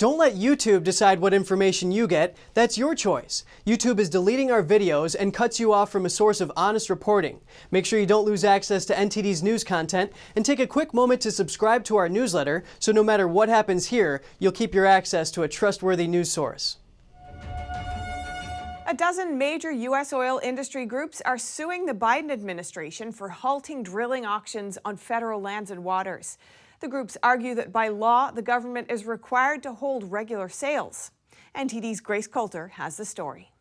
Don't let YouTube decide what information you get. That's your choice. YouTube is deleting our videos and cuts you off from a source of honest reporting. Make sure you don't lose access to NTD's news content, and take a quick moment to subscribe to our newsletter so no matter what happens here, you'll keep your access to a trustworthy news source. A dozen major U.S. oil industry groups are suing the Biden administration for halting drilling auctions on federal lands and waters. The groups argue that by law, the government is required to hold regular sales. NTD's Grace Coulter has the story.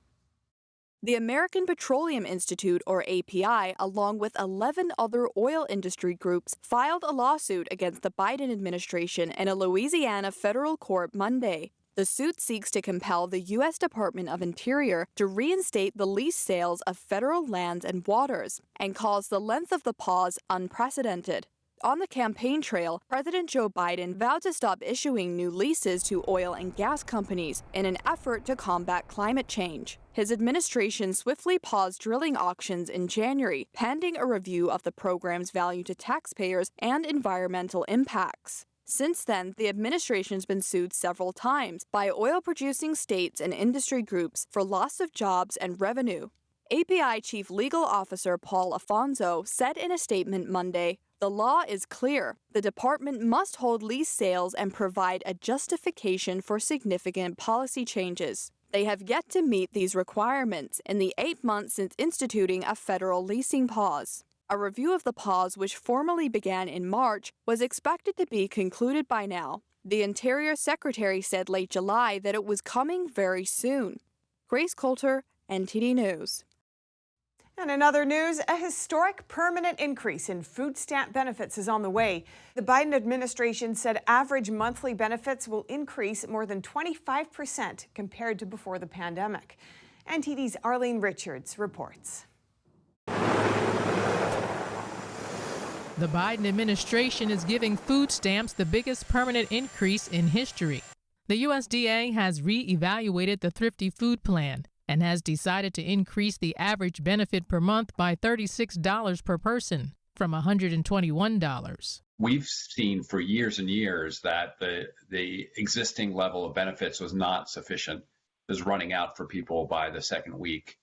The American Petroleum Institute, or API, along with 11 other oil industry groups, filed a lawsuit against the Biden administration in a Louisiana federal court Monday. The suit seeks to compel the U.S. Department of Interior to reinstate the lease sales of federal lands and waters and calls the length of the pause unprecedented. On the campaign trail, President Joe Biden vowed to stop issuing new leases to oil and gas companies in an effort to combat climate change. His administration swiftly paused drilling auctions in January, pending a review of the program's value to taxpayers and environmental impacts. Since then, the administration's been sued several times by oil-producing states and industry groups for loss of jobs and revenue. API Chief Legal Officer Paul Afonso said in a statement Monday, "The law is clear. The department must hold lease sales and provide a justification for significant policy changes. They have yet to meet these requirements in the 8 months since instituting a federal leasing pause." A review of the pause, which formally began in March, was expected to be concluded by now. The Interior Secretary said late July that it was coming very soon. Grace Coulter, NTD News. And in other news, a historic permanent increase in food stamp benefits is on the way. The Biden administration said average monthly benefits will increase more than 25% compared to before the pandemic. NTD's Arlene Richards reports. The Biden administration is giving food stamps the biggest permanent increase in history. The USDA has re-evaluated the Thrifty Food Plan and has decided to increase the average benefit per month by $36 per person from $121. We've seen for years and years that the existing level of benefits was not sufficient. It was running out for people by the second week.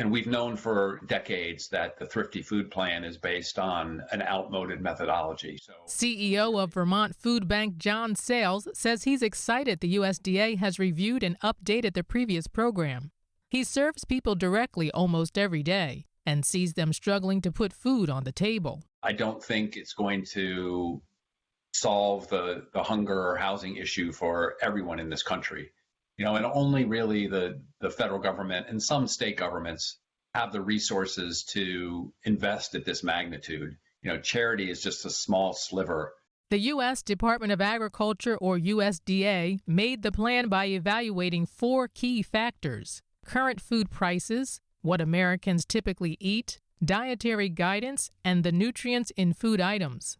And we've known for decades that the Thrifty Food Plan is based on an outmoded methodology. CEO of Vermont Food Bank John Sales says he's excited the USDA has reviewed and updated the previous program. He serves people directly almost every day and sees them struggling to put food on the table. I don't think it's going to solve the hunger or housing issue for everyone in this country. And only really the federal government and some state governments have the resources to invest at this magnitude. Charity is just a small sliver. The U.S. Department of Agriculture, or USDA, made the plan by evaluating 4 key factors: current food prices, what Americans typically eat, dietary guidance, and the nutrients in food items.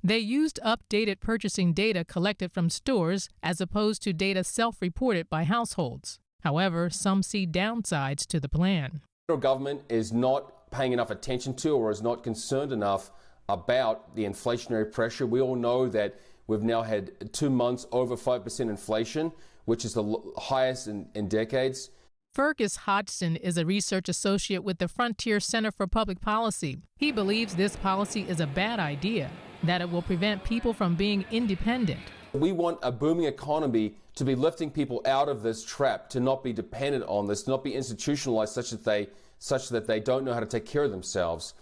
They used updated purchasing data collected from stores as opposed to data self-reported by households. However, some see downsides to the plan. The federal government is not paying enough attention to or is not concerned enough about the inflationary pressure. We all know that we've now had 2 months over 5% inflation, which is the highest in decades. Fergus Hodgson is a research associate with the Frontier Center for Public Policy. He believes this policy is a bad idea, that it will prevent people from being independent. We want a booming economy to be lifting people out of this trap, to not be dependent on this, to not be institutionalized such that they don't know how to take care of themselves.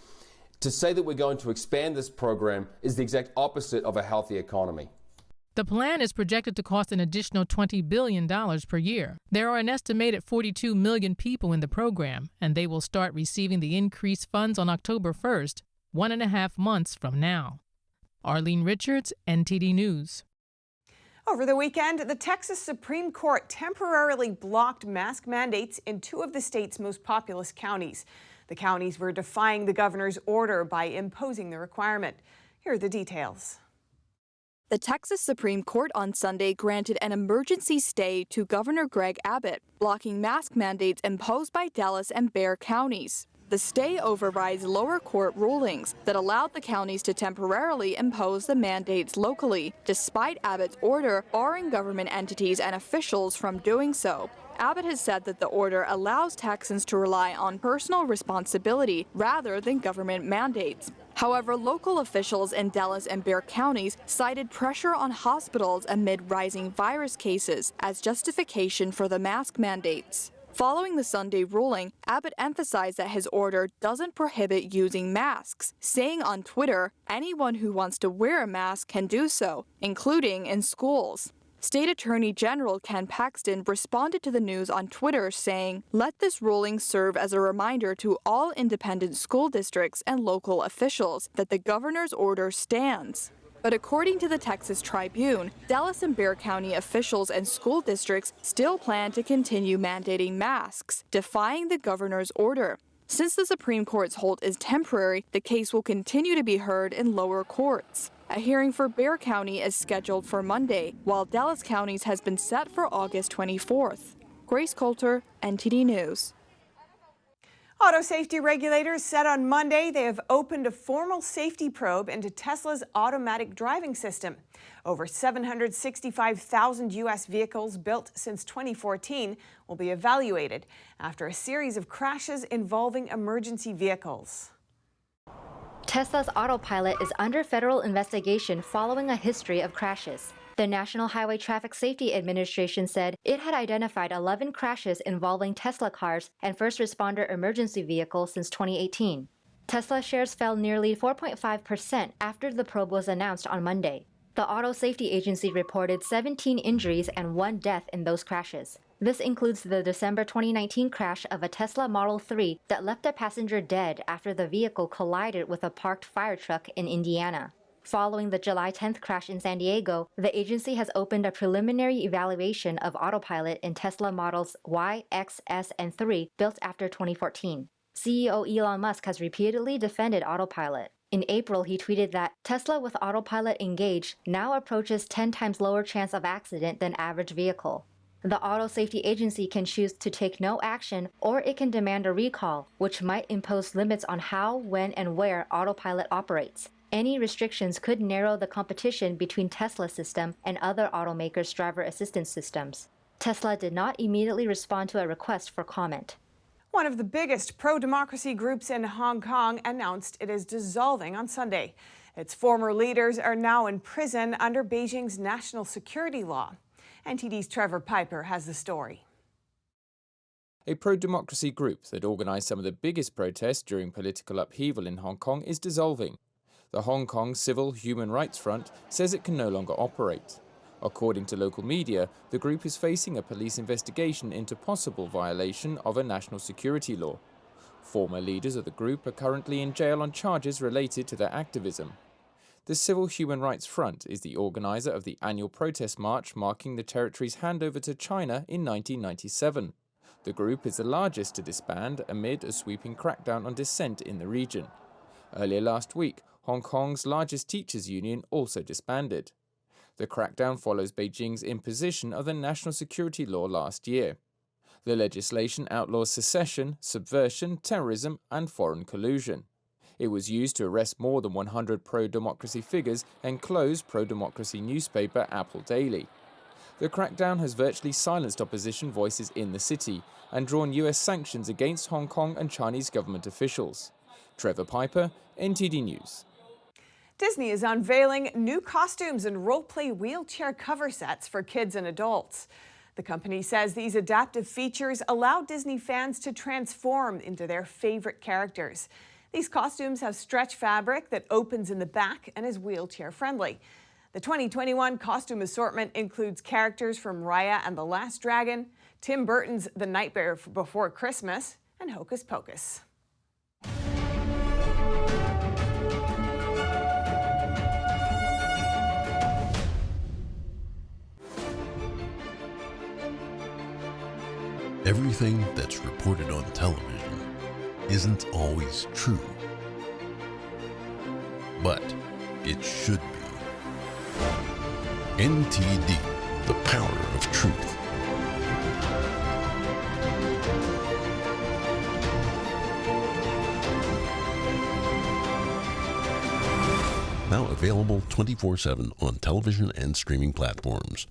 To say that we're going to expand this program is the exact opposite of a healthy economy. The plan is projected to cost an additional $20 billion per year. There are an estimated 42 million people in the program, and they will start receiving the increased funds on October 1st, 1.5 months from now. Arlene Richards, NTD News. Over the weekend, the Texas Supreme Court temporarily blocked mask mandates in 2 of the state's most populous counties. The counties were defying the governor's order by imposing the requirement. Here are the details. The Texas Supreme Court on Sunday granted an emergency stay to Governor Greg Abbott, blocking mask mandates imposed by Dallas and Bexar counties. The stay overrides lower court rulings that allowed the counties to temporarily impose the mandates locally, despite Abbott's order barring government entities and officials from doing so. Abbott has said that the order allows Texans to rely on personal responsibility rather than government mandates. However, local officials in Dallas and Bexar counties cited pressure on hospitals amid rising virus cases as justification for the mask mandates. Following the Sunday ruling, Abbott emphasized that his order doesn't prohibit using masks, saying on Twitter, anyone who wants to wear a mask can do so, including in schools. State Attorney General Ken Paxton responded to the news on Twitter saying, "Let this ruling serve as a reminder to all independent school districts and local officials that the governor's order stands." But according to the Texas Tribune, Dallas and Bexar County officials and school districts still plan to continue mandating masks, defying the governor's order. Since the Supreme Court's hold is temporary, the case will continue to be heard in lower courts. A hearing for Bexar County is scheduled for Monday, while Dallas County's has been set for August 24th. Grace Coulter, NTD News. Auto safety regulators said on Monday they have opened a formal safety probe into Tesla's automatic driving system. Over 765,000 U.S. vehicles built since 2014 will be evaluated after a series of crashes involving emergency vehicles. Tesla's Autopilot is under federal investigation following a history of crashes. The National Highway Traffic Safety Administration said it had identified 11 crashes involving Tesla cars and first responder emergency vehicles since 2018. Tesla shares fell nearly 4.5% after the probe was announced on Monday. The Auto Safety Agency reported 17 injuries and 1 death in those crashes. This includes the December 2019 crash of a Tesla Model 3 that left a passenger dead after the vehicle collided with a parked fire truck in Indiana. Following the July 10th crash in San Diego, the agency has opened a preliminary evaluation of Autopilot in Tesla Models Y, X, S, and 3 built after 2014. CEO Elon Musk has repeatedly defended Autopilot. In April, he tweeted that Tesla with Autopilot engaged now approaches 10 times lower chance of accident than average vehicle. The Auto Safety Agency can choose to take no action, or it can demand a recall, which might impose limits on how, when, and where Autopilot operates. Any restrictions could narrow the competition between Tesla's system and other automakers' driver assistance systems. Tesla did not immediately respond to a request for comment. One of the biggest pro-democracy groups in Hong Kong announced it is dissolving on Sunday. Its former leaders are now in prison under Beijing's national security law. NTD's Trevor Piper has the story. A pro-democracy group that organised some of the biggest protests during political upheaval in Hong Kong is dissolving. The Hong Kong Civil Human Rights Front says it can no longer operate. According to local media, the group is facing a police investigation into possible violation of a national security law. Former leaders of the group are currently in jail on charges related to their activism. The Civil Human Rights Front is the organiser of the annual protest march marking the territory's handover to China in 1997. The group is the largest to disband amid a sweeping crackdown on dissent in the region. Earlier last week, Hong Kong's largest teachers' union also disbanded. The crackdown follows Beijing's imposition of the national security law last year. The legislation outlaws secession, subversion, terrorism, and foreign collusion. It was used to arrest more than 100 pro-democracy figures and close pro-democracy newspaper Apple Daily. The crackdown has virtually silenced opposition voices in the city and drawn US sanctions against Hong Kong and Chinese government officials. Trevor Piper, NTD News. Disney is unveiling new costumes and role-play wheelchair cover sets for kids and adults. The company says these adaptive features allow Disney fans to transform into their favorite characters. These costumes have stretch fabric that opens in the back and is wheelchair-friendly. The 2021 costume assortment includes characters from Raya and the Last Dragon, Tim Burton's The Nightmare Before Christmas, and Hocus Pocus. Everything that's reported on television isn't always true, but it should be. NTD, the power of truth. Now available 24/7 on television and streaming platforms.